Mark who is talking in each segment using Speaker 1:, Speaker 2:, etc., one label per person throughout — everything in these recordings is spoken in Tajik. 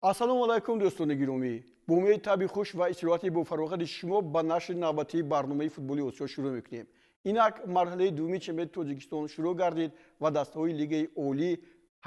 Speaker 1: ассалому алайкум дӯстони гиромӣ, бо умеди таби хуш ва истироҳати бофароғати шумо ба нашри навбатии барномаи футболи осиё шурӯъ мекунем. Инак марҳилаи дуввуми чемпионати Тоҷикистон шурӯъ гардид ва дастаҳои лигаи олӣ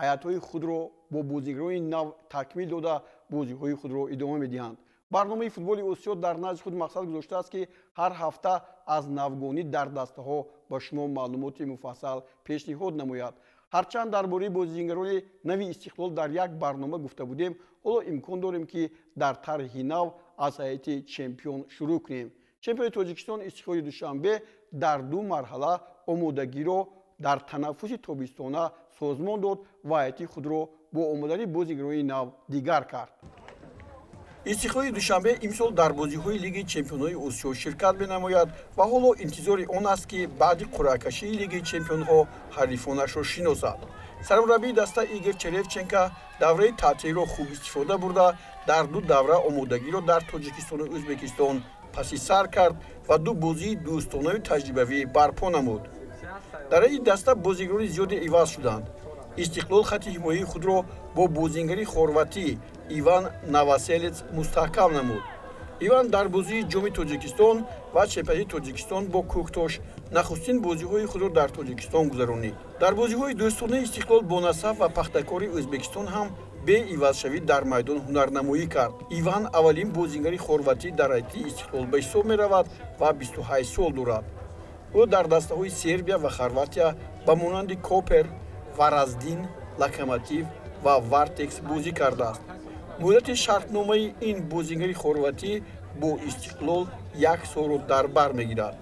Speaker 1: ҳаятҳои худро бо бозигарони нав такмил дода бозиҳои худро идома медиҳанд. барномаи футболи осиё дар назди худ мақсад гузоштааст ки ҳар ҳафта аз навгонӣ дар дастаҳо ба шумо маълумоти муфассал пешниҳод намояд. ҳарчанд дар бораи бозигарони нави Истиқлол дар як барнома гуфта будем, ҳоло имкон дорем ки дар тарҳи нав аз ҳайати чемпион шурӯъ кунем. Чемпиони Тоҷикистон Истиқлоли Душанбе дар ду марҳала омодагиро дар танаффуси тобистона созмон дод ва ҳайати худро бо омадани бозигарони нав дигар кард. Истиқлоли Душанбе имсол дар бозиҳои Лигаи Чемпионҳои Осиё ширкат менамояд ва ҳоло интизори он аст ки баъди қуръакашии Лигаи Чемпионҳо ҳарифонашро шиносад. Сармураббии даста Игор Черевченко давраи таътилро хуб истифода бурда дар ду давра омодагиро дар Тоҷикистону Ӯзбекистон паси сар кард ва ду бозии дӯстонаю таҷрибавӣ барпо намуд. Дар ин даста бозигарони зиёде иваз шуданд. Истиқлол хатти ҳимояи худро бо бозингари хорватӣ Иван Новоселец мустаҳкам намуд. Иван дар бозии ҷоми Тоҷикистон ва чемпионати Тоҷикистон бо Кӯктош нахустин бозиҳои худро дар Тоҷикистон гузаронид. Дар бозиҳои дӯстонаи Истиқлол бо Насаф ва Пахтакори Ӯзбекистон ҳам беивазшавӣ дар майдон ҳунарнамоӣ кард. Иван аввалин бозингари хорватӣ дар ҳайати Истиқлол ба ҳисоб меравад ва 28 сол дорад. ӯ дар дастаҳои Сербия ва Хорватия ба монанди Копер, Вараздин, Локомотив ва Вартекс бозӣ кардааст. муддати шартномаи ин бозингари хорватӣ бо Истиқлол 1 солро дар бар мегирад.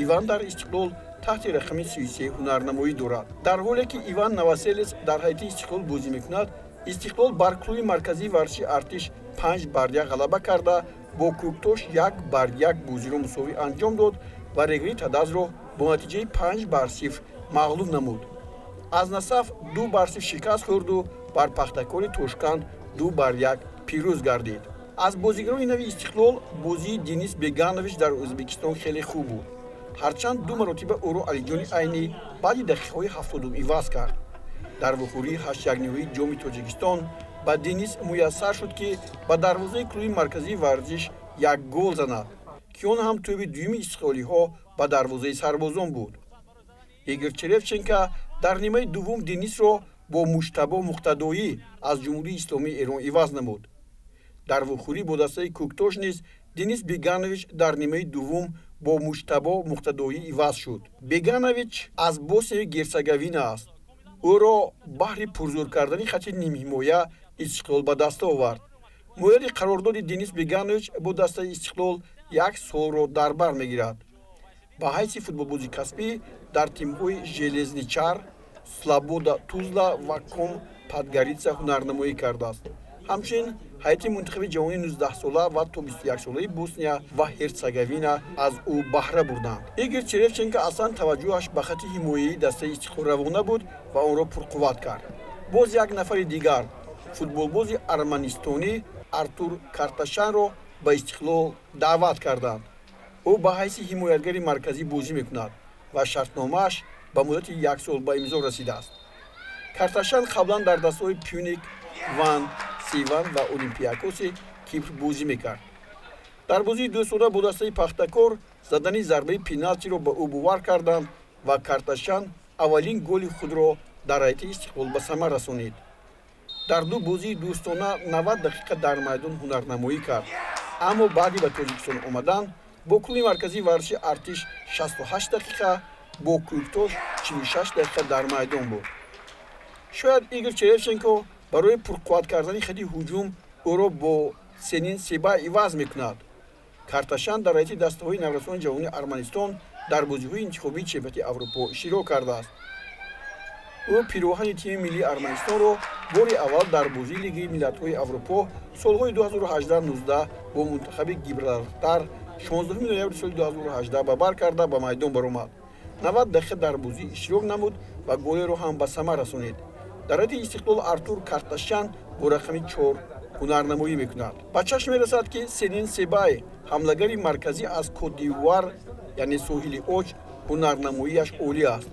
Speaker 1: Иван дар Истиқлол таҳти рақами 33 ҳунарнамоӣ дорад. дар ҳоле ки Иван Новоселец дар ҳайати Истиқлол бозӣ мекунад, Истиқлол бар клуби марказии варзиши Артиш 5-1 ғалаба карда бо Кӯктош 1-1 бозиро мусовӣ анҷом дод ва Регри Тадазро бо натиҷаи 5-0 мағлуб намуд. аз Насаф 2-0 шикаст хӯрду бар Пахтакори Тошканд 2-1 пирӯз гардид. аз бозигарони нави Истиқлол бозии Денис Беганович дар Ӯзбекистон хеле хуб буд. ҳарчанд ду маротиба ӯро Алиҷони Айнӣ баъди дақиқаҳои 70 иваз кард. дар вухӯрии 8-1 ҷоми Тоҷикистон ба Денис муяссар шуд ки ба дарвозаи клуби марказии варзиш 1 гол занад, ки он ҳам тӯби дуюми истиқлолиҳо ба дарвозаи сарбозон буд. Игор Черевченко дар нимаи дуввум Денисро бо Муҷтабо Муқтадоӣ аз Ҷумҳурии Исломии Эрон иваз намуд. дар вухӯрӣ бо дастаи Кӯктош низ Денис Беганович дар нимаи дуввум бо Муҷтабо Муқтадоӣ иваз шуд. Беганович аз Боснияви Герцеговина аст. ӯро баҳри пурзур кардани хатти нимҳимоя Истиқлол ба даста овард. муддати қарордоди Денис Беганович бо дастаи Истиқлол 1 солро дар бар мегирад. ба ҳайси футболбози касбӣ дар тимҳои Железничар, Слобода Тузла ва Ком Подгорица ҳунарнамоӣ кардааст. ҳамчунин ҳайати мунтахаби ҷавони 19-сола ва то 21-солаи Босния ва Ҳерцеговина аз ӯ баҳра бурданд. Игор Черевченко аслан таваҷҷӯҳаш ба хатти ҳимояи дастаи Истиқлол равона буд ва онро пурқувват кард. боз як нафари дигар, футболбози арманистонӣ Артур Карташанро ба Истиқлол даъват карданд. ӯ ба ҳайси ҳимоятгари марказӣ бозӣ мекунад ва шартномааш ба муддати 1 сол ба имзо расидааст. Карташан қаблан дар дастаҳои Пюник, Ван, Сиван ва Олимпиакоси Кипр бозӣ мекард. дар бозии дӯстона бо дастаи Пахтакор задани зарбаи пеналтиро ба ӯ бовар карданд ва Карташан аввалин голи худро дар ҳайати Истиқлол ба самар расонид. дар ду бозии дӯстона 90 дақиқа дар майдон ҳунарнамоӣ кард, аммо баъди ба Тоҷикистон омадан бо клуби марказии варзиши Артиш 68 дақиқа, бо Кӯктош 46 дақиқа дар майдон буд. шояд Игор Черевченко барои пурқувват кардани хатти ҳуҷум ӯро бо Сенин Себай иваз мекунад. Карташан дар ҳайати дастаҳои наврасони ҷавони Арманистон дар бозиҳои интихобии чемпионати Аврупо иштирок кардааст. ӯ пироҳани тими миллии Арманистонро бори аввал дар бозии Лигаи Миллатҳои Аврупо солҳои 2018-19 бо мунтахаби Гибралтар 16 ноябри соли 2018 ба бар карда ба майдон баромад. 90 дақиқа дар бозӣ иштирок намуд ва голеро ҳам ба самар расонид. дар ҳайати Истиқлол Артур Карташан бо рақами 4 ҳунарнамоӣ мекунад. ба чашм мерасад ки Сенин Себай ҳамлагари марказӣ аз Кот-д'Ивуар, яъне соҳили Оч, ҳунарнамоияш олӣ аст.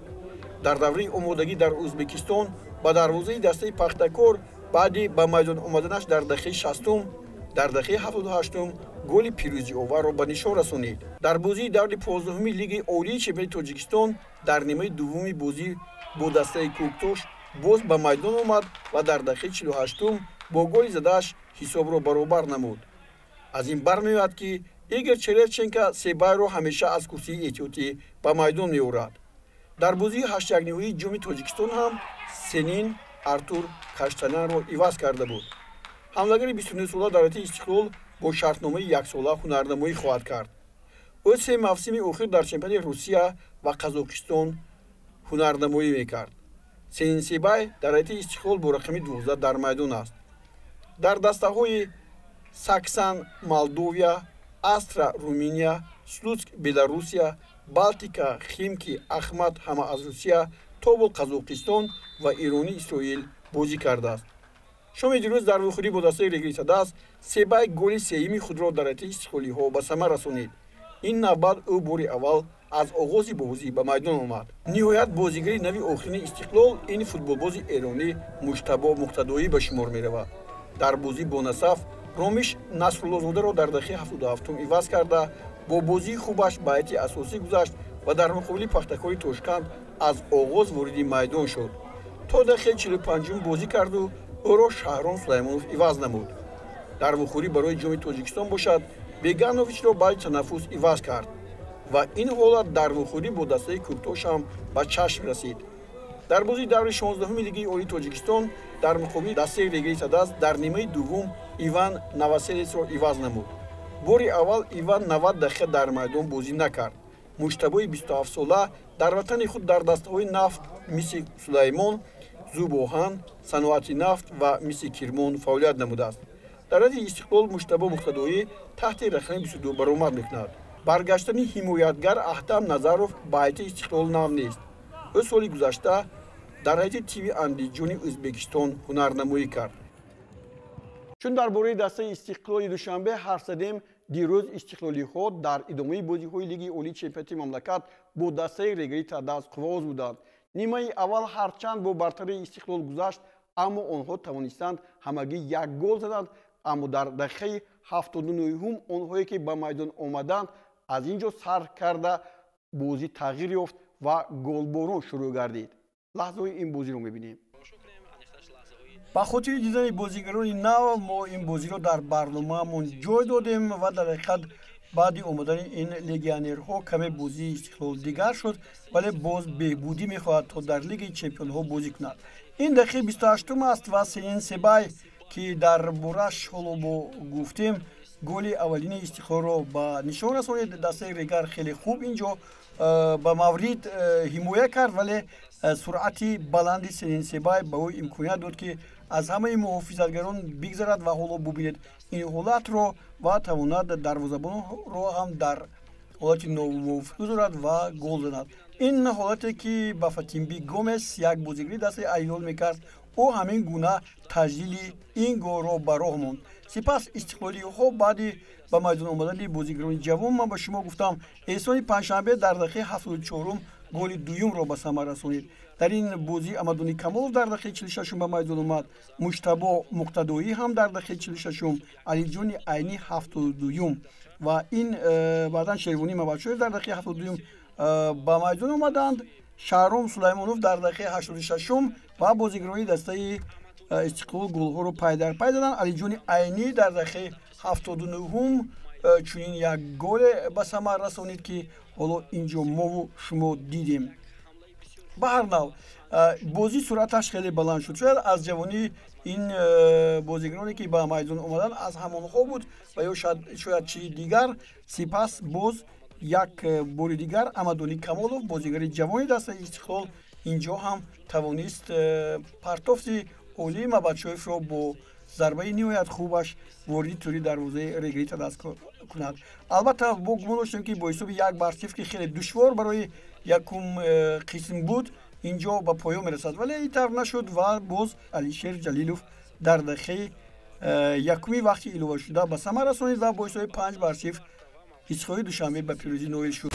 Speaker 1: дар давраи омодагӣ дар Ӯзбекистон ба дарвозаи дастаи Пахтакор баъди ба майдон омаданаш дар дақиқаи 60-ум дар дақиқаи 78-ум голи пирӯзиоварро ба нишон расонид. Дар бозии даври 15-уми лигаи олии чемпионати Тоҷикистон дар нимаи дуввуми бозӣ бо дастаи Кӯктош боз ба майдон омад ва дар дақиқаи 48-ум бо голи задааш ҳисобро баробар намуд. аз ин бармеояд ки Игор Черевченко Себайро ҳамеша аз курсии эҳтиётӣ ба майдон меорад. дар бозии 8-1-ниҳоии ҷоми Тоҷикистон ҳам Сенин Артур Каштанянро иваз карда буд. ҳамлагари 29-сола дар ҳайати Истиқлол бо шартномаи яксола ҳунарнамоӣ хоҳад кард. ӯ се мавсими охир дар чемпионати Русия ва Қазоқистон ҳунарнамоӣ мекард. Сенин Себай дар ҳайати Истиқлол бо рақами 12 дар майдон аст. дар дастаҳои Саксан Молдовия, Астра Румыния, Слуцк Беларусия, Балтика Химки Ахмад ҳама аз Русия, Тобол Қазоқистон ва Ирони Исроил бозӣ кардааст. шоми дирӯз дар вухӯрӣ бо дастаи Регри Садас Себай голи сеюми худро дар ҳайати Истиқлолиҳо ба самар расонид. ин навбат ӯ бори аввал аз оғози бозӣ ба майдон омад. ниҳоят бозигари нави охирини Истиқлол ин футболбози эронӣ Муҷтабо Муқтадоӣ ба шумор меравад. дар бозӣ бо Насаф Ромиш Насруллозодаро дар дақиқаи 77-ум иваз карда бо бозии хубаш ба ҳайати асосӣ гузашт ва дар муқобили Пахтакори Тошканд аз оғоз вориди майдон шуд. то дақиқаи 45-ум бозӣ карду ӯро Шаҳром Сулаймонов иваз намуд. дар вухӯрӣ барои ҷоми Тоҷикистон бошад Бегановичро баъди танаффус иваз кард ва ин ҳолат дар вухӯрӣ бо дастаи Кӯктош ҳам ба чашм расид. дар бозии даври 16-уми лигаи олии Тоҷикистон дар муқобили дастаи Регри Садас дар нимаи дуввум Иван Новоселецро иваз намуд. бори аввал Иван 90 дақиқа дар майдон бозӣ накард. Муҷтабои 27-сола дар ватани худ дар дастаҳои нафт мисли Сулаймон, Зубоҳан, Саноати нафт ва мисли Кирмон фаъолият намудааст. дар ҳайати Истиқлол Муҷтабо Муқтадоӣ таҳти рақами 22 баромад мекунад. баргаштани ҳимоятгар Аҳтам Назаров ба ҳайати Истиқлол нав нест. ӯ соли гузашта дар ҳайати тими Андиҷони Ӯзбекистон ҳунарнамоӣ кард. чун дар бораи дастаи Истиқлоли душанбе ҳарф задем, дирӯз истиқлолиҳо дар идомаи бозиҳои лиги олии чемпионати мамлакат бо дастаи Регри Садас қуввоз буданд. нимаи аввал ҳарчанд бо бартари Истиқлол гузашт, аммо онҳо тавонистанд ҳамагӣ як гол заданд, аммо дар дақиқаи 79-ум онҳое ки ба майдон омаданд аз ин ҷо сар карда бозӣ тағйир ёфт ва голборон шурӯъ гардид. лаҳзаҳои ин бозиро мебинем. ба хотири дидани бозигарони нав мо ин бозиро дар барномаамон ҷой додем ва дар ҳақиқат баъди омадани ин легионерҳо каме бозии Истиқлол дигар шуд, вале боз беҳбудӣ мехоҳад то дар лигаи чемпионҳо бозӣ кунад. ин дақиқаи 28-ум аст ва Сенин Себай ки дар бораш ҳоло бо гуфтем голи аввалини Истиқлолро ба нишон расонид. дастаи Регар хеле хуб ин ҷо ба маврид ҳимоя кард, вале суръати баланди Сенин Себай ба ӯ имконият дод ки аз ҳамаи муҳофизатгарон бигзарад ва ҳоло бубинед ин ҳолатро ва тавонад дарвозабонро ҳам дар ҳолати номувофиқ гузорад ва гол занад. ин ҳолате ки ба Фатимби Гомес як бозигари дастаи Айёл мекард, ӯ ҳамин гуна таҷлили ин голро ба роҳ монд. сипас истиқлолиҳо баъди ба майдон омадани бозигарони ҷавон ман ба шумо гуфтам эҳсони панҷшанбе дар дақиқаи 74-ум голи дуюмро ба самар расонид. дар ин бозӣ Амадони Камолов дар дақиқаи 46-ум ба майдон омад. Муҷтабо Муқтадоӣ ҳам дар дақиқаи 46-ум, Алиҷони Айнӣ 72-ум ва ин баъдан Шервонӣ Мамадшоев дар дақиқаи 72-ум ба майдон омаданд. Шаҳром Сулаймонов дар дақиқаи 86-ум ва бозигарони дастаи Истиқлол голҳоро пай дар пай заданд. Алиҷони Айнӣ дар дақиқаи 79-ум чунин як голе ба самар расонид ки ҳоло ин ҷо мову шумо дидем. ба ҳар нав бозӣ суръаташ хеле баланд шуд. шояд аз ҷавонӣ ин бозигароне ки ба майдон омаданд аз ҳамонҳо буд ва ё шояд чизи дигар. сипас боз як бори дигар Амадони Камолов бозигари ҷавони дастаи Истиқлол ин ҷо ҳам тавонист партофти Олӣ Мабадшоевро бо зарбаи ниҳоят хубаш вориди тури дарвозаи Регри Садас кунад. албатта бо гумон доштем ки бо ҳисоби 1-0 ки хеле душвор барои якум қисм буд ин ҷо ба поён мерасад, вале ин тавр нашуд ва боз Алишер Ҷалилов дар дақиқаи якуми вақти иловашуда ба самар расонид ва бо ҳисоби 5-0 Истиқлоли Душанбе ба пирӯзӣ ноил шуд.